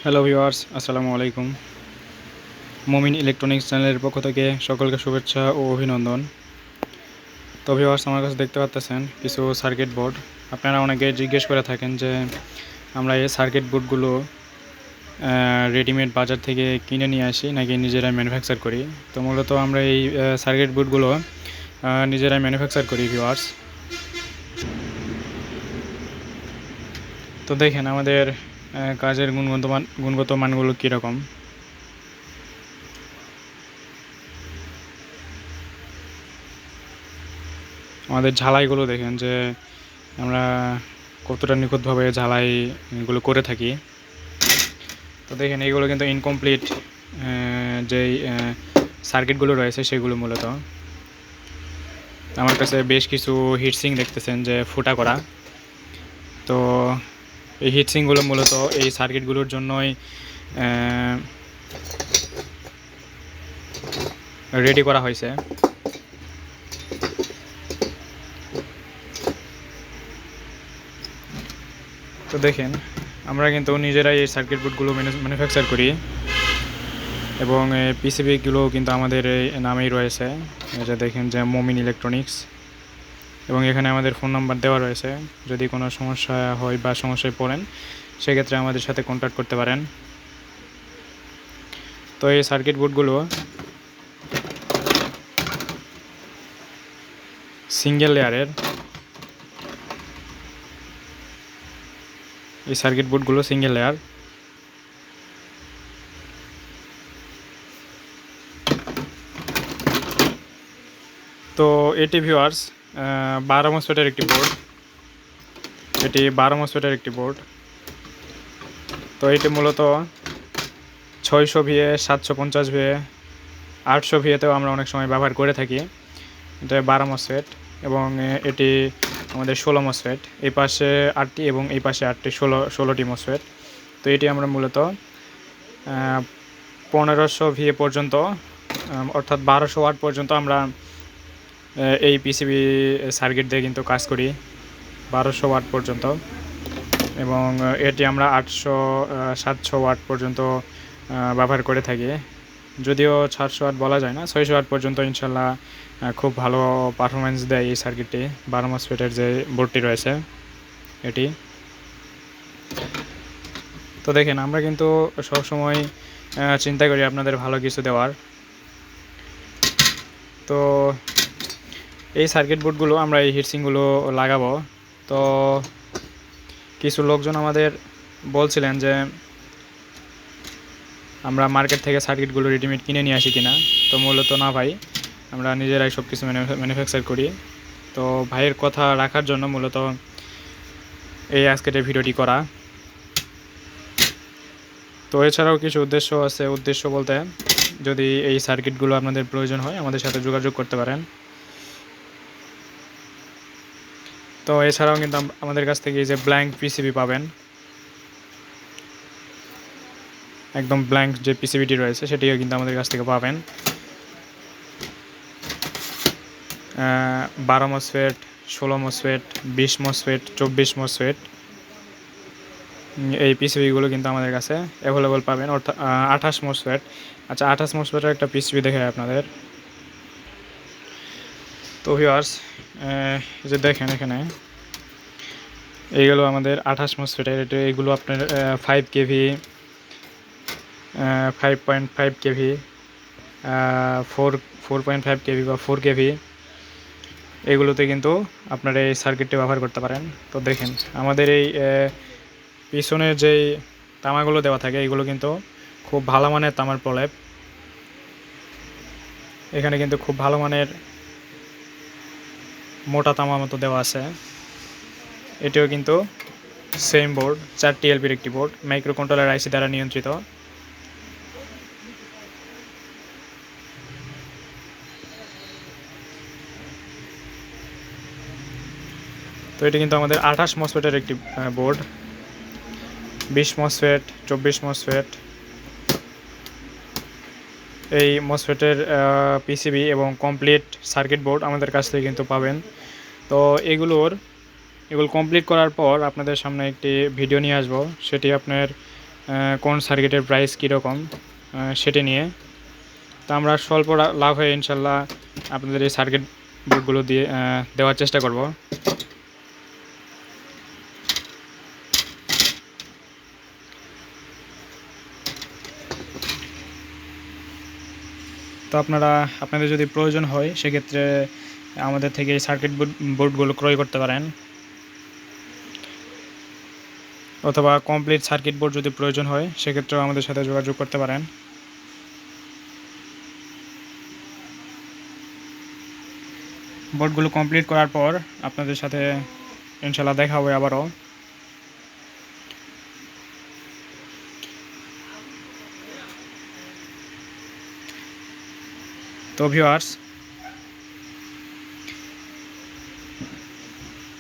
Hello viewers, আসসালামু আলাইকুম। মমিন electronics চ্যানেলের পক্ষ থেকে সকলকে শুভেচ্ছা ও অভিনন্দন। তো ভিউয়ার্স, আমার কাছে দেখতে পাচ্ছেন কিছু সার্কিট বোর্ড। আপনারা অনেকে জিজ্ঞেস করে থাকেন যে আমরা এই সার্কিট বোর্ডগুলো রেডিমেড বাজার থেকে কিনে নিয়ে আসি নাকি নিজেরাই ম্যানুফ্যাকচার করি। তো মূলত আমরা এই সার্কিট বোর্ডগুলো নিজেরাই ম্যানুফ্যাকচার করি ভিউয়ার্স। তো দেখেন আমাদের কাজের গুণগত মানগুলো কীরকম। আমাদের ঝালাইগুলো দেখেন যে আমরা কতটা নিখুঁতভাবে ঝালাইগুলো করে থাকি। তো দেখেন এইগুলো কিন্তু ইনকমপ্লিট যেই সার্কিটগুলো রয়েছে সেগুলো মূলত। আমার কাছে বেশ কিছু হিটসিং দেখতেছেন যে ফুটা করা। তো এই হিটসিংগুলো মূলত এই সার্কিটগুলোর জন্যই রেডি করা হয়েছে। তো দেখেন আমরা কিন্তু নিজেরাই এই সার্কিট বোর্ডগুলো ম্যানুফ্যাকচার করি এবং পিসিবিগুলো কিন্তু আমাদের এই নামেই রয়েছে। এটা দেখেন যে মমিন ইলেকট্রনিক্স, এবং এখানে আমাদের ফোন নাম্বার দেওয়া রয়েছে। যদি কোনো সমস্যা হয় বা সমস্যায় পড়েন সেক্ষেত্রে আমাদের সাথে কন্ট্যাক্ট করতে পারেন। তো এই সার্কিট বোর্ডগুলো সিঙ্গেল লেয়ারের। এই সার্কিট বোর্ডগুলো সিঙ্গেল লেয়ার। তো এটি ভিউয়ার্স 12 মসফেটের একটি বোর্ড। এটি 12 মসফেটের একটি বোর্ড। তো এটি মূলত 600 ভিএ, 750 ভিএ, 800 ভিএতেও আমরা অনেক সময় ব্যবহার করে থাকি। এটা 12 মসফেট এবং এটি আমাদের 16 মসফেট। এই পাশে 8টি এবং এই পাশে 8টি, 16টি মসফেট। তো এটি আমরা মূলত 1500 ভিএ পর্যন্ত, অর্থাৎ 1200 ওয়াট পর্যন্ত আমরা এই পিসিবি সার্কিট দিয়ে কিন্তু কাজ করি 1200 ওয়াট পর্যন্ত, এবং এটি আমরা 700 ওয়াট পর্যন্ত ব্যবহার করে থাকি। যদিও 400 ওয়াট বলা যায় না, 600 ওয়াট পর্যন্ত ইনশাল্লাহ খুব ভালো পারফরমেন্স দেয় এই সার্কিটটি। 12 মসফেটের যে বোর্ডটি রয়েছে এটি। তো দেখেন আমরা কিন্তু সবসময় চিন্তা করি আপনাদের ভালো কিছু দেওয়ার। তো এই সার্কিট বোর্ডগুলো আমরা এই হিটসিংগুলো লাগাবো। তো কিছু লোকজন আমাদের বলছিলেন যে আমরা মার্কেট থেকে সার্কিটগুলো রেডিমেড কিনে নিয়ে আসি কিনা। তো মূলত না ভাই, আমরা নিজেরাই সব কিছু ম্যানুফ্যাকচার করি। তো ভাইয়ের কথা রাখার জন্য মূলত এই আজকের এই ভিডিওটি করা। তো এছাড়াও কিছু উদ্দেশ্য আছে। উদ্দেশ্য বলতে, যদি এই সার্কিটগুলো আপনাদের প্রয়োজন হয় আমাদের সাথে যোগাযোগ করতে পারেন। তো এছাড়াও কিন্তু আমাদের কাছ থেকে এই যে ব্ল্যাঙ্ক পিসিবি পাবেন, একদম ব্ল্যাঙ্ক যে পিসিবিটি রয়েছে সেটিও কিন্তু আমাদের কাছ থেকে পাবেন। 12 মসফেট, 16 মসফেট, 20 মসফেট, 24 মসফেট, এই পিসিবিগুলো কিন্তু আমাদের কাছে অ্যাভেলেবল পাবেন। অর্থাৎ 28 মসফেট। আচ্ছা, 28 মসফেটের একটা পিসিবি দেখাই আপনাদের। তো ভিউয়ার্স, যে দেখেন এখানে এইগুলো আমাদের 28 মসফেটের। এইগুলো আপনার 5 কেভি, 5.5 কেভি, 4.5 কেভি বা 4 কেভি, এগুলোতে কিন্তু আপনারা এই সার্কিটটি ব্যবহার করতে পারেন। তো দেখেন আমাদের এই পিছনের যেই তামাগুলো দেওয়া থাকে এগুলো কিন্তু খুব ভালো মানের তামার প্রলেপ। এখানে কিন্তু খুব ভালো মানের মোটা তামার মতো দেওয়া আছে। এটিও কিন্তু সেম বোর্ড, 4টি এলপির একটি বোর্ড, মাইক্রো কন্ট্রোলার আইসি দ্বারা নিয়ন্ত্রিত। তো এটি কিন্তু আমাদের 28 মসফেটের একটি বোর্ড। 20 মসফেট, 24 মসফেট, এই মসফেটের পিসিবি এবং কমপ্লিট সার্কিট বোর্ড আমাদের কাছ থেকে কিন্তু পাবেন। তো এগুলো কমপ্লিট করার পর আপনাদের সামনে একটি ভিডিও নিয়ে আসবো। সেটি আপনার কোন সার্কিটের প্রাইস কীরকম সেটি নিয়ে। তো আমরা স্বল্প লাভ হয়ে ইনশাল্লাহ আপনাদের এই সার্কিট বোর্ডগুলো দিয়ে দেওয়ার চেষ্টা করব। তো আপনাদের যদি প্রয়োজন হয় সেক্ষেত্রে আমাদের থেকে এই সার্কিট বোর্ডগুলো ক্রয় করতে পারেন, অথবা কমপ্লিট সার্কিট বোর্ড যদি প্রয়োজন হয় সেক্ষেত্রেও আমাদের সাথে যোগাযোগ করতে পারেন। বোর্ডগুলো কমপ্লিট করার পর আপনাদের সাথে ইনশাল্লাহ দেখা হবে আবারও। তো ভিউয়ার্স,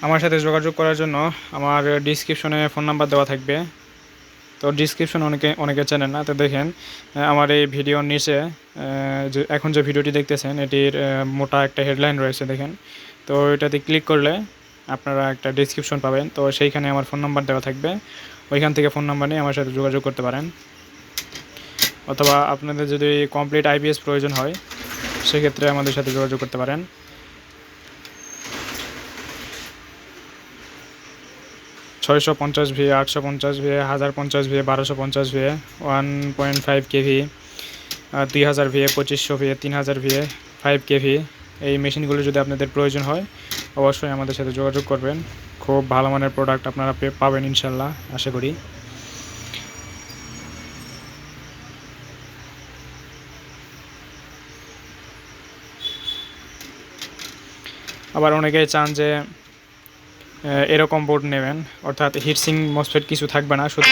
আমার সাথে যোগাযোগ করার জন্য আমার ডিসক্রিপশনে ফোন নাম্বার দেওয়া থাকবে। তো ডিসক্রিপশন অনেকে চেনেন না, তো দেখেন আমার এই ভিডিওর নিচে যে এখন যে ভিডিওটি দেখতেছেন এটির মোটা একটা হেডলাইন রয়েছে দেখেন। তো এটাতে ক্লিক করলে আপনারা একটা ডিসক্রিপশন পাবেন, তো সেইখানে আমার ফোন নাম্বার দেওয়া থাকবে। ওইখান থেকে ফোন নাম্বার নিয়ে আমার সাথে যোগাযোগ করতে পারেন, অথবা আপনাদের যদি কমপ্লিট আইপিএস প্রয়োজন হয় সেক্ষেত্রে আমাদের সাথে যোগাযোগ করতে পারেন। ছয়শো 50 VA, 850 VA, 1050 VA, 1250 VA, 1.5 kV, 2000 VA, 2500 VA, 3000 VA, 5 kV এই মেশিনগুলো যদি আপনাদের প্রয়োজন হয় অবশ্যই আমাদের সাথে যোগাযোগ করবেন। খুব ভালো মানের প্রোডাক্ট আপনারা পাবেন ইনশাল্লাহ, আশা করি। আবার অনেকেই চান যে এরকম বোর্ড নেবেন, অর্থাৎ হিটসিং মসফেট কিছু থাকবে না, শুধু